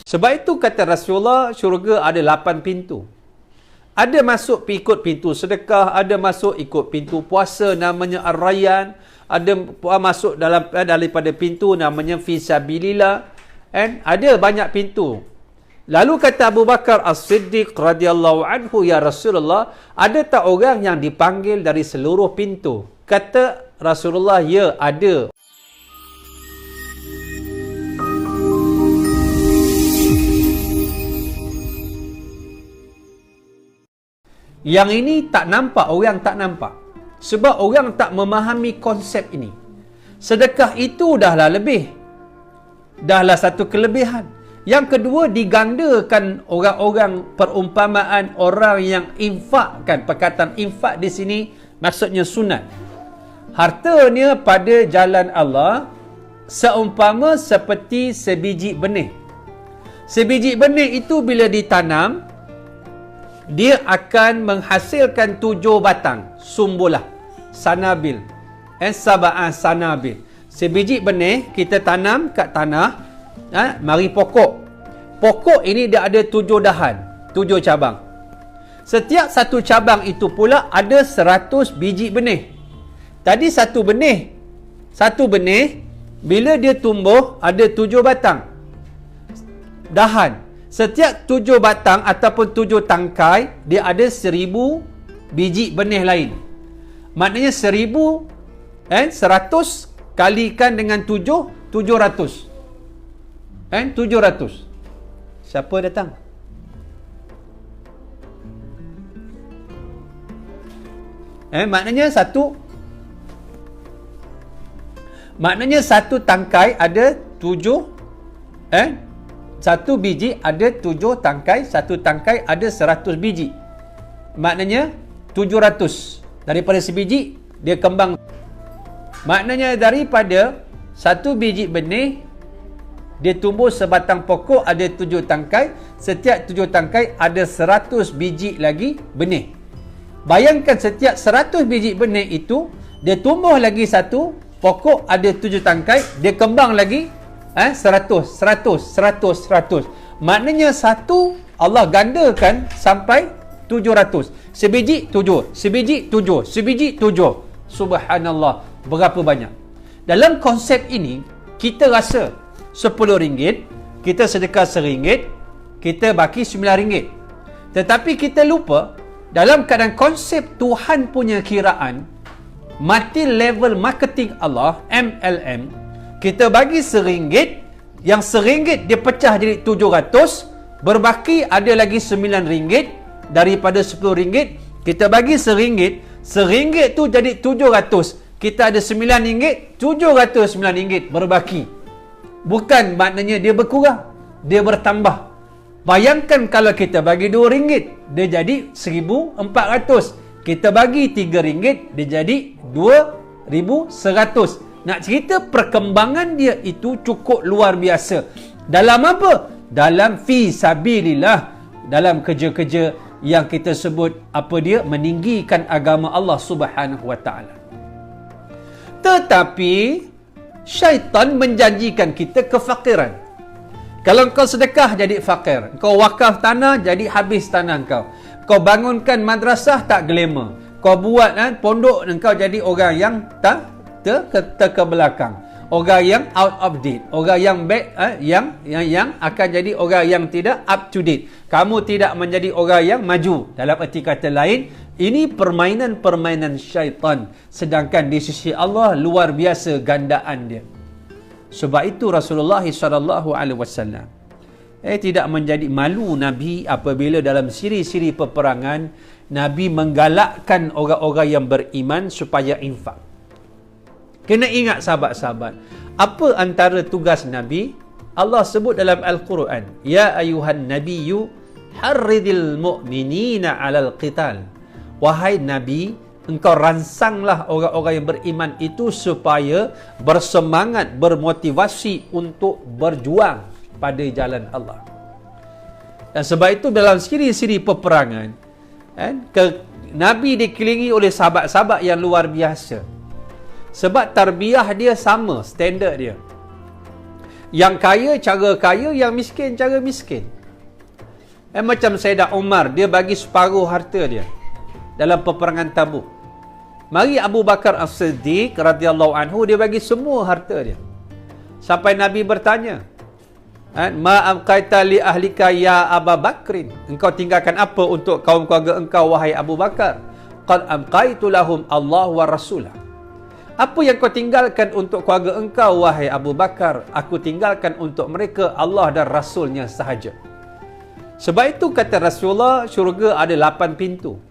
Sebab itu kata Rasulullah, syurga ada 8 pintu. Ada masuk ikut pintu sedekah, ada masuk ikut pintu puasa namanya Ar-Rayyan, ada masuk daripada pintu namanya Fisabilillah, kan? Ada banyak pintu. Lalu kata Abu Bakar As-Siddiq radhiyallahu anhu, ya Rasulullah, ada tak orang yang dipanggil dari seluruh pintu? Kata Rasulullah, ya ada. Yang ini tak nampak, orang tak nampak. Sebab orang tak memahami konsep ini. Sedekah itu dahlah lebih. Dahlah satu kelebihan. Yang kedua, digandakan orang-orang perumpamaan orang yang infakkan. Perkataan infak di sini maksudnya sunat. Hartanya pada jalan Allah seumpama seperti sebiji benih. Sebiji benih itu bila ditanam, dia akan menghasilkan 7 batang sumbulah, sanabil, sab'ah sanabil. Sebiji benih kita tanam kat tanah, mari pokok. Pokok ini dia ada 7 dahan, 7 cabang. Setiap satu cabang itu pula ada 100 biji benih. Tadi satu benih bila dia tumbuh ada 7 batang dahan. Setiap 7 batang ataupun 7 tangkai, dia ada 1000 biji benih lain. Maknanya 1000, 100 kalikan dengan 7, 700. 700. Siapa datang? Maknanya satu tangkai ada 7, satu biji ada 7 tangkai, satu tangkai ada 100 biji. Maknanya 700. Daripada sebiji, dia kembang. Maknanya daripada satu biji benih, dia tumbuh sebatang pokok ada 7 tangkai. Setiap 7 tangkai ada 100 biji lagi benih. Bayangkan setiap 100 biji benih itu, dia tumbuh lagi satu pokok ada 7 tangkai, dia kembang lagi 100. Maknanya satu Allah gandakan sampai 700. Sebiji 7, sebiji 7, sebiji 7. Subhanallah, berapa banyak. Dalam konsep ini, kita rasa RM10, kita sedekah RM1, kita baki RM9. Tetapi kita lupa, dalam keadaan konsep Tuhan punya kiraan, multi level marketing Allah, MLM, kita bagi RM1, yang RM1 dia pecah jadi 700, berbaki ada lagi RM9 daripada RM10, kita bagi RM1 tu jadi 700, kita ada RM9, RM709 berbaki. Bukan maknanya dia berkurang, dia bertambah. Bayangkan kalau kita bagi RM2, dia jadi RM1,400. Kita bagi RM3, dia jadi RM2,100. Nak cerita perkembangan dia itu cukup luar biasa. Dalam apa? Dalam fisabilillah. Dalam kerja-kerja yang kita sebut apa dia? Meninggikan agama Allah Subhanahu Wa Taala. Tetapi syaitan menjanjikan kita kefakiran. Kalau kau sedekah jadi fakir, kau wakaf tanah jadi habis tanah kau. Kau bangunkan madrasah tak glamour. Kau buat pondok kau jadi orang yang tak ke belakang, orang yang out of date, orang yang back, yang akan jadi orang yang tidak up to date. Kamu tidak menjadi orang yang maju. Dalam erti kata lain, ini permainan syaitan, sedangkan di sisi Allah luar biasa gandaan dia. Sebab itu Rasulullah SAW tidak menjadi malu Nabi apabila dalam siri-siri peperangan Nabi menggalakkan orang-orang yang beriman supaya infak. Kena ingat sahabat-sahabat, apa antara tugas Nabi? Allah sebut dalam Al-Quran, ya ayuhan nabiyyu harridil mu'minina 'alal qital. Wahai Nabi, engkau rangsanglah orang-orang yang beriman itu supaya bersemangat, bermotivasi untuk berjuang pada jalan Allah. Dan sebab itu dalam siri-siri peperangan, Nabi dikelilingi oleh sahabat-sahabat yang luar biasa. Sebab tarbiyah dia sama, standard dia. Yang kaya cara kaya, yang miskin cara miskin. Macam Sayyidah Umar, dia bagi separuh harta dia dalam peperangan Tabuk. Mari Abu Bakar As-Siddiq radhiyallahu anhu, dia bagi semua harta dia. Sampai Nabi bertanya, ma amqaita li ahlika ya Abu Bakrin, engkau tinggalkan apa untuk kaum keluarga engkau wahai Abu Bakar? Qad amqaitu lahum Allah wa rasulah. Apa yang kau tinggalkan untuk keluarga engkau wahai Abu Bakar? Aku tinggalkan untuk mereka Allah dan Rasulnya sahaja. Sebab itu kata Rasulullah, syurga ada 8 pintu.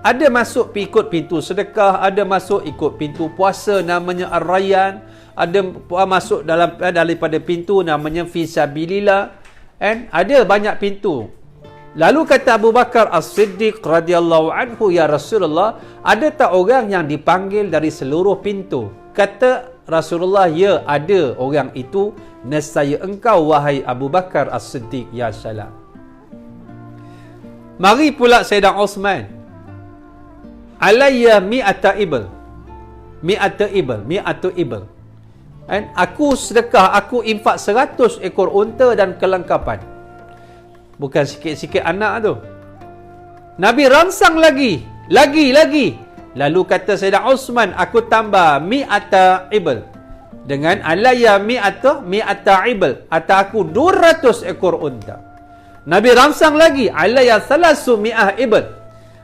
Ada masuk ikut pintu sedekah, ada masuk ikut pintu puasa namanya Ar-Rayyan, ada masuk daripada pintu namanya Fisabilillah, ada banyak pintu. Lalu kata Abu Bakar As-Siddiq radhiyallahu anhu, ya Rasulullah, ada tak orang yang dipanggil dari seluruh pintu? Kata Rasulullah, ya ada orang itu, nescaya engkau wahai Abu Bakar As-Siddiq, ya salam. Mari pula Sayyidina Osman, alayya mi'ata ibl. Aku sedekah, aku infak 100 ekor unta dan kelengkapan. Bukan sikit-sikit anak tu. Nabi rangsang lagi. Lalu kata Sayyidina Osman, aku tambah mi'ata ibl. Dengan alayya mi'ata ibl. Atau aku 200 ekor unta. Nabi rangsang lagi, alayya 300 ibl.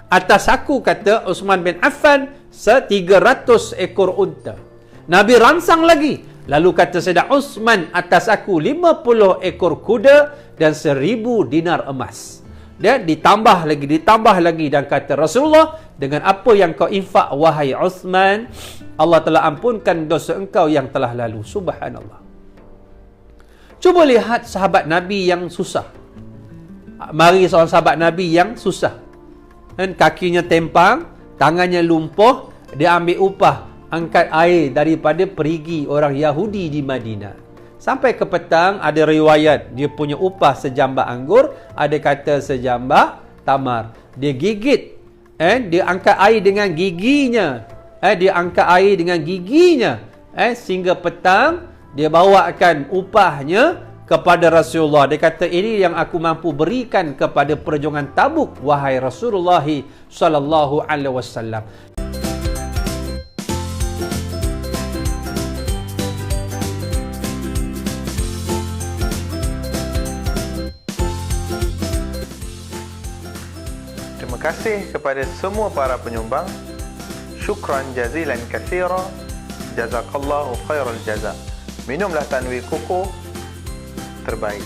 Atas aku, kata Uthman bin Affan, 300 ekor unta. Nabi rangsang lagi. Lalu kata Sayyidina Uthman, atas aku 50 ekor kuda dan 1000 dinar emas. Dan ditambah lagi. Dan kata Rasulullah, dengan apa yang kau infak wahai Uthman, Allah telah ampunkan dosa engkau yang telah lalu. Subhanallah. Cuba lihat sahabat Nabi yang susah. Mari seorang sahabat Nabi yang susah. Kakinya tempang, tangannya lumpuh, dia ambil upah, angkat air daripada perigi orang Yahudi di Madinah. Sampai ke petang, ada riwayat dia punya upah sejambak anggur, ada kata sejambak tamar. Dia gigit, dia angkat air dengan giginya, sehingga petang dia bawakan upahnya kepada Rasulullah. Dia kata, ini yang aku mampu berikan kepada perjuangan Tabuk wahai Rasulullah sallallahu alaihi wasallam. Terima kasih kepada semua para penyumbang. Syukran jazilan katsira. Jazakallahu khairal jaza. Minumlah Tanwir Koko terbaik.